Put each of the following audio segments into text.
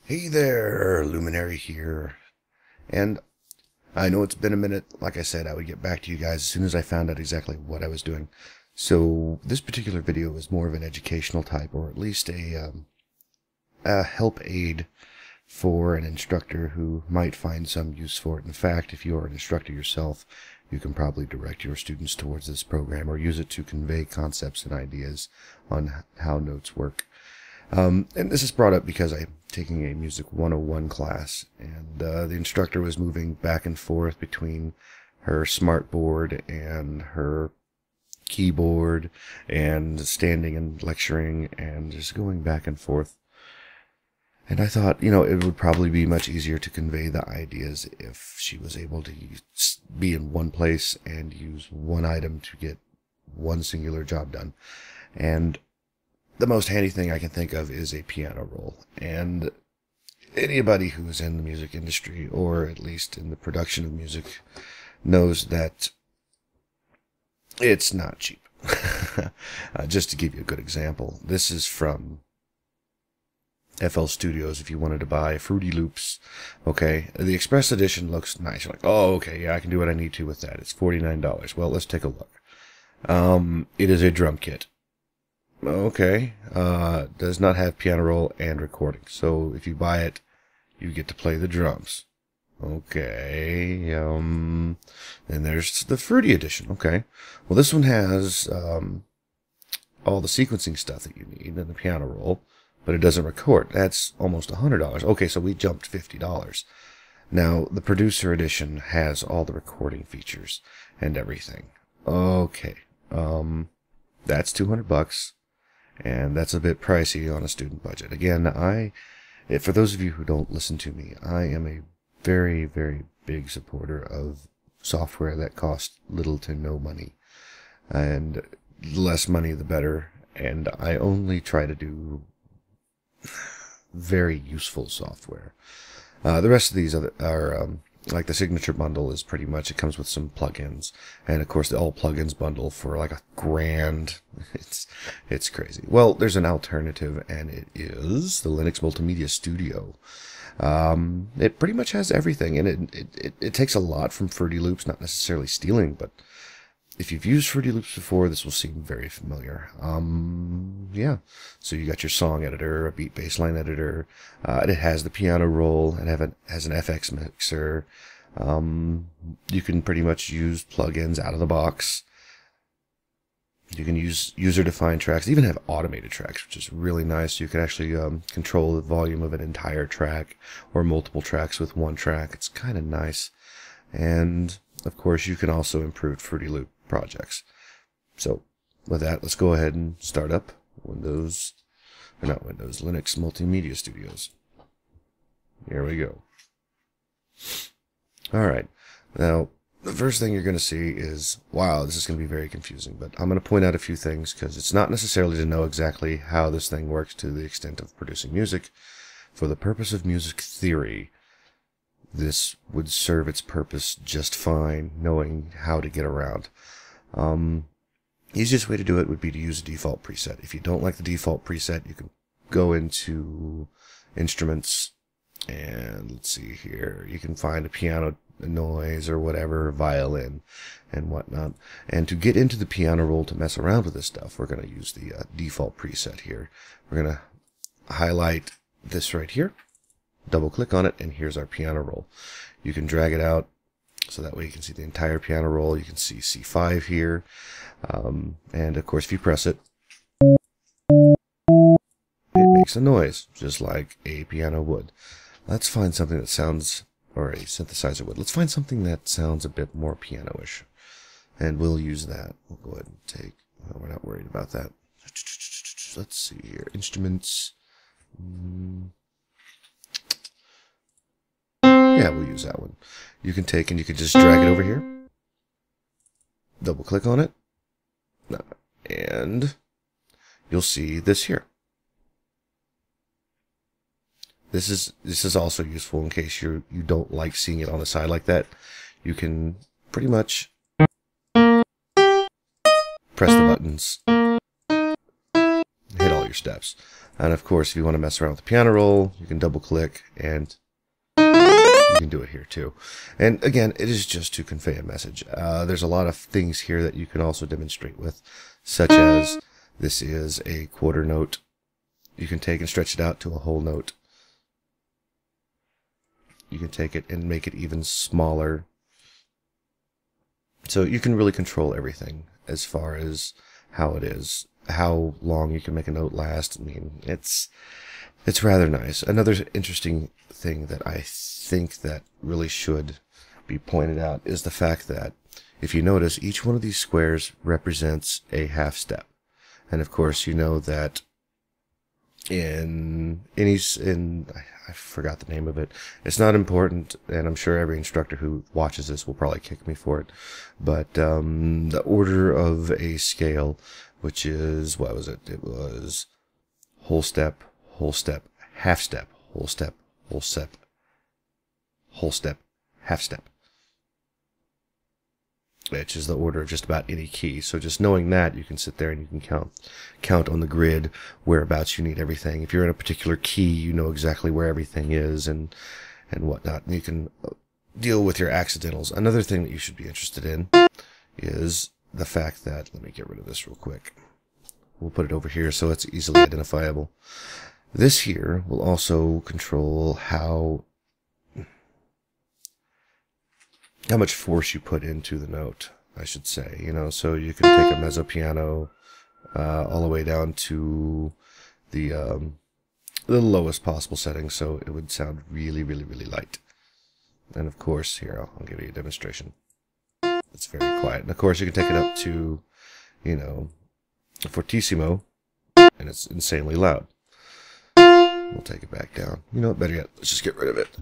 Hey there, Luminary here. And I know it's been a minute. Like I said, I would get back to you guys as soon as I found out exactly what I was doing. So this particular video is more of an educational type, or at least a help aid for an instructor who might find some use for it. In fact, if you are an instructor yourself, you can probably direct your students towards this program or use it to convey concepts and ideas on how notes work. And this is brought up because I'm taking a Music 101 class, and the instructor was moving back and forth between her smartboard and her keyboard and standing and lecturing and just going back and forth. And I thought, it would probably be much easier to convey the ideas if she was able to be in one place and use one item to get one singular job done. And the most handy thing I can think of is a piano roll. And anybody who's in the music industry, or at least in the production of music, knows that it's not cheap. Just to give you a good example, this is from FL Studios. If you wanted to buy Fruity Loops, okay, the Express Edition looks nice. You're like, oh, okay, yeah, I can do what I need to with that. It's $49. Well, let's take a look. It is a drum kit. Okay, does not have piano roll and recording. So if you buy it, you get to play the drums. Okay, then there's the Fruity Edition. Okay, well, this one has all the sequencing stuff that you need and the piano roll, but it doesn't record. That's almost $100. Okay, so we jumped $50. Now, the Producer Edition has all the recording features and everything. Okay, that's $200. And that's a bit pricey on a student budget. Again, for those of you who don't listen to me, I am a very, very big supporter of software that costs little to no money. And the less money, the better. And I only try to do very useful software. The rest of these are like the Signature Bundle is pretty much, it comes with some plugins, and of course the all plugins bundle for like $1,000. It's crazy. Well, there's an alternative, and it is the Linux Multimedia Studio. It pretty much has everything, and it takes a lot from Fruity Loops, not necessarily stealing, but if you've used Fruity Loops before, this will seem very familiar. Yeah. So you got your song editor, a beat baseline editor. It has the piano roll. It has an FX mixer. You can pretty much use plugins out of the box. You can use user-defined tracks. Even have automated tracks, which is really nice. You can actually control the volume of an entire track or multiple tracks with one track. It's kind of nice. And of course, you can also improve Fruity Loop projects. So with that, let's go ahead and start up Linux Multimedia Studios. Here we go. Alright, now the first thing you're going to see is, wow, this is going to be very confusing, but I'm going to point out a few things because it's not necessarily to know exactly how this thing works to the extent of producing music. For the purpose of music theory, this would serve its purpose just fine, knowing how to get around. Easiest way to do it would be to use a default preset. If you don't like the default preset, you can go into Instruments, and let's see here, you can find a piano noise or whatever, violin and whatnot. And to get into the piano roll to mess around with this stuff, we're going to use the default preset here. We're going to highlight this right here, double click on it, and here's our piano roll. You can drag it out so that way you can see the entire piano roll. You can see C5 here, and of course if you press it, it makes a noise just like a piano would. Let's find something that sounds, or a synthesizer would. Let's find something that sounds a bit more piano-ish, and we'll use that. We'll go ahead and take, well, we're not worried about that. Let's see here, Instruments. Yeah, we'll use that one. You can take and you can just drag it over here. Double click on it. And you'll see this here. This is also useful in case you don't like seeing it on the side like that. You can pretty much press the buttons, hit all your steps. And of course, if you want to mess around with the piano roll, you can double click and you can do it here too. And again, it is just to convey a message. There's a lot of things here that you can also demonstrate with, such as this is a quarter note. You can take and stretch it out to a whole note. You can take it and make it even smaller. So you can really control everything as far as how it is, how long you can make a note last. I mean, it's rather nice. Another interesting thing that I think that really should be pointed out is the fact that if you notice, each one of these squares represents a half step. And of course, you know that I forgot the name of it. It's not important, and I'm sure every instructor who watches this will probably kick me for it. But the order of a scale, which is, what was it? It was whole step, half step, whole step, half step, which is the order of just about any key. So just knowing that, you can sit there and you can count on the grid whereabouts you need everything. If you're in a particular key, you know exactly where everything is and whatnot. And you can deal with your accidentals. Another thing that you should be interested in is the fact that, let me get rid of this real quick. We'll put it over here so it's easily identifiable. This here will also control how much force you put into the note, I should say. You know, so you can take a mezzo piano all the way down to the lowest possible setting, so it would sound really, really, really light. And of course, here, I'll give you a demonstration. It's very quiet. And of course, you can take it up to, you know, fortissimo, and it's insanely loud. We'll take it back down. You know what, better yet, let's just get rid of it.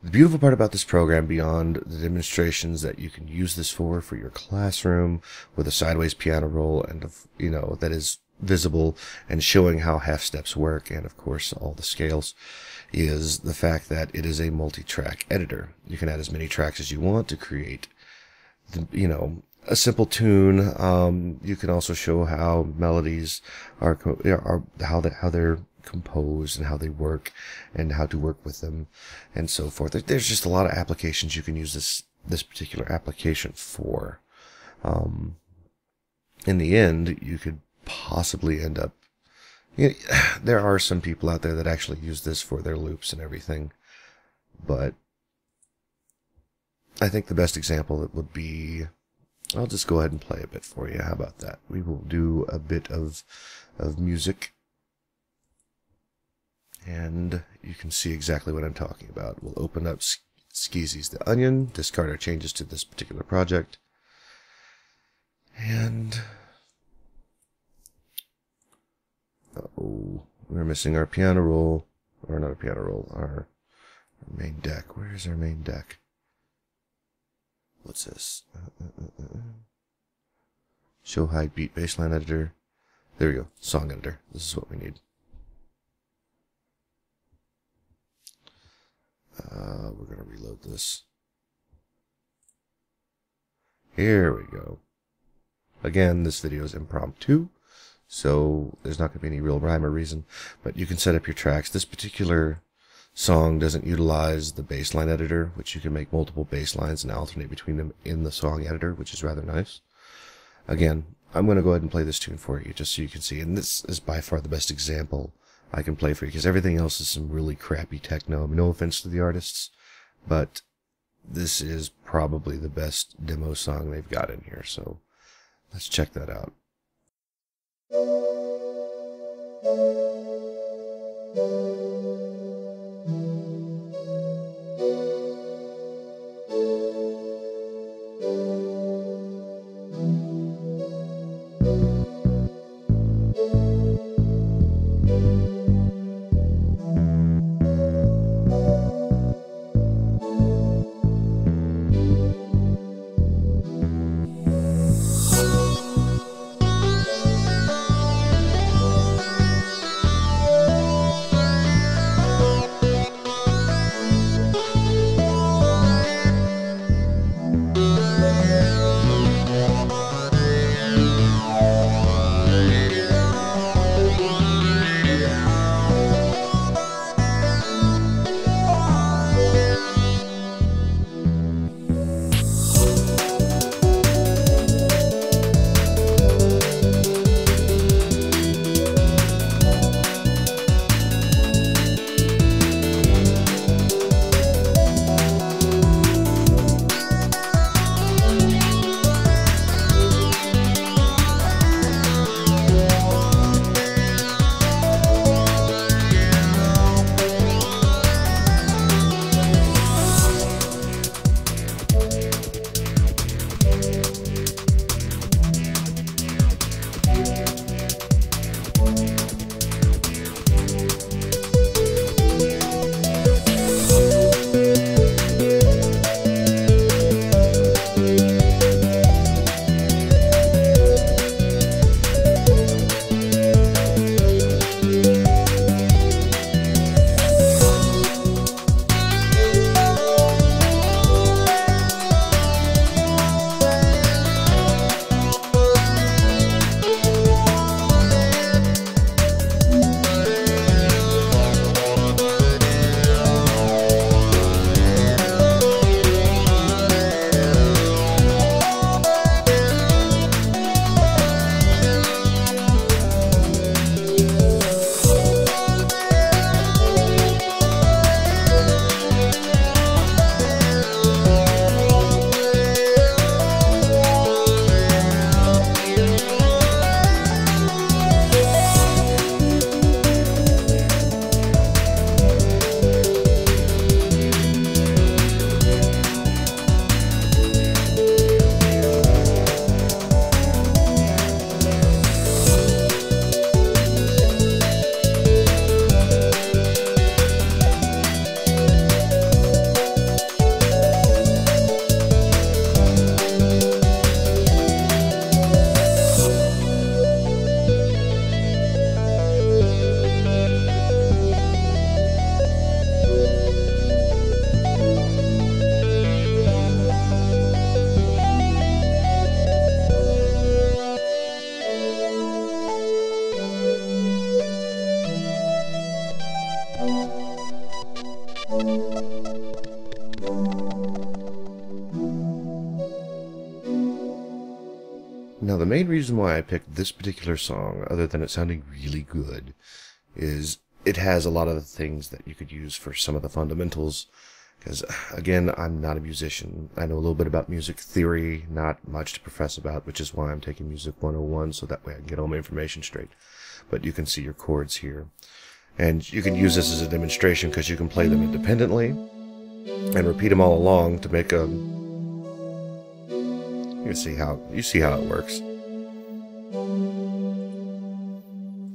The beautiful part about this program, beyond the demonstrations that you can use this for your classroom with a sideways piano roll, and you know, that is visible and showing how half steps work, and of course all the scales, is the fact that it is a multi-track editor. You can add as many tracks as you want to create, you know, a simple tune. You can also show how melodies are how they're composed and how they work and how to work with them and so forth. There's just a lot of applications you can use this particular application for. In the end, you could possibly end up, you know, there are some people out there that actually use this for their loops and everything, but I think the best example it would be, I'll just go ahead and play a bit for you. How about that? We will do a bit of music, and you can see exactly what I'm talking about. We'll open up Skeezy's The Onion, discard our changes to this particular project, and uh-oh, we're missing our piano roll, or not a piano roll, our main deck. Where is our main deck? What's this? Show high beat baseline editor. There we go, song editor. This is what we need. We're going to reload this. Here we go. Again, this video is impromptu, so there's not going to be any real rhyme or reason, but you can set up your tracks. This particular song doesn't utilize the baseline editor, which you can make multiple bass lines and alternate between them in the song editor, which is rather nice. Again, I'm going to go ahead and play this tune for you just so you can see, and this is by far the best example I can play for you, because everything else is some really crappy techno. No offense to the artists, but this is probably the best demo song they've got in here, so let's check that out. Now, the main reason why I picked this particular song, other than it sounding really good, is it has a lot of the things that you could use for some of the fundamentals. Because, again, I'm not a musician. I know a little bit about music theory, not much to profess about, which is why I'm taking Music 101, so that way I can get all my information straight. But you can see your chords here. And you can use this as a demonstration because you can play them independently and repeat them all along to make a... You see how it works.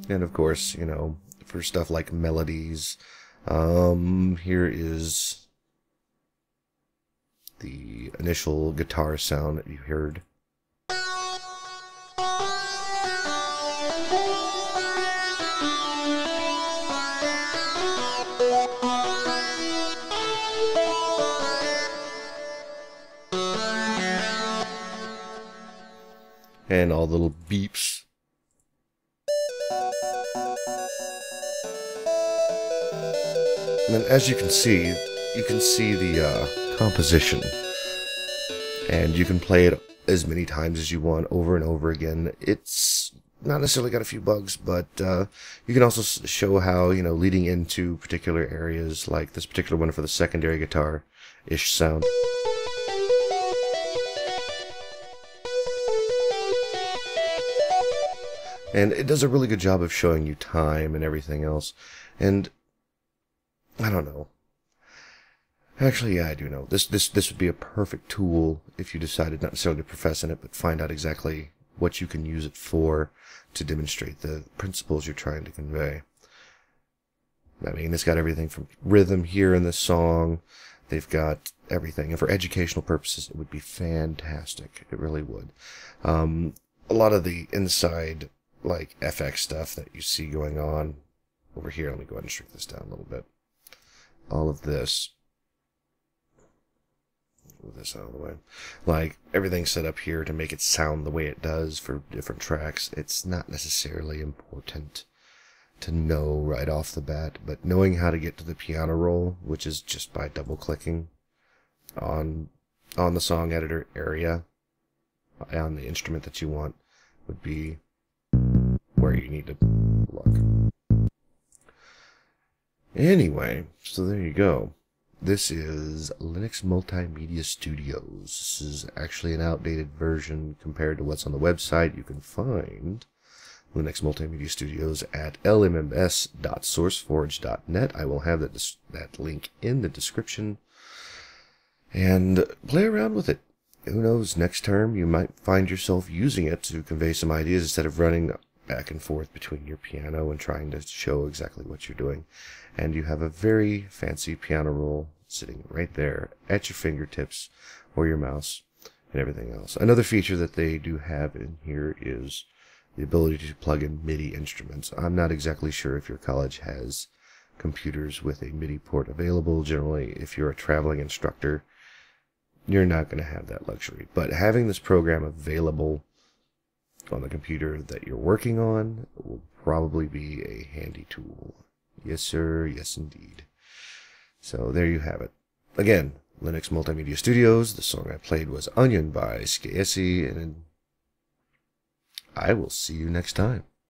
And of course, you know, for stuff like melodies, here is the initial guitar sound that you heard. And all the little beeps. And then as you can see the composition. And you can play it as many times as you want, over and over again. It's not necessarily got a few bugs, but you can also show how, you know, leading into particular areas, like this particular one for the secondary guitar-ish sound. And it does a really good job of showing you time and everything else. And I don't know. Actually, yeah, I do know. This would be a perfect tool if you decided not necessarily to profess in it, but find out exactly what you can use it for to demonstrate the principles you're trying to convey. I mean, it's got everything from rhythm here in this song. They've got everything. And for educational purposes, it would be fantastic. It really would. A lot of the inside, like, FX stuff that you see going on over here. Let me go ahead and shrink this down a little bit. All of this. Move this out of the way. Like, everything's set up here to make it sound the way it does for different tracks. It's not necessarily important to know right off the bat, but knowing how to get to the piano roll, which is just by double-clicking on the song editor area, on the instrument that you want, would be where you need to look. Anyway, so there you go. This is Linux Multimedia Studios. This is actually an outdated version compared to what's on the website. You can find Linux Multimedia Studios at lmms.sourceforge.net. I will have that link in the description. And play around with it. Who knows, next term you might find yourself using it to convey some ideas instead of running back and forth between your piano and trying to show exactly what you're doing. And you have a very fancy piano roll sitting right there at your fingertips or your mouse and everything else. Another feature that they do have in here is the ability to plug in MIDI instruments. I'm not exactly sure if your college has computers with a MIDI port available. Generally, if you're a traveling instructor, you're not going to have that luxury. But having this program available on the computer that you're working on will probably be a handy tool. Yes, sir. Yes, indeed. So there you have it. Again, Linux Multimedia Studios. The song I played was Onion by Skayesi, and I will see you next time.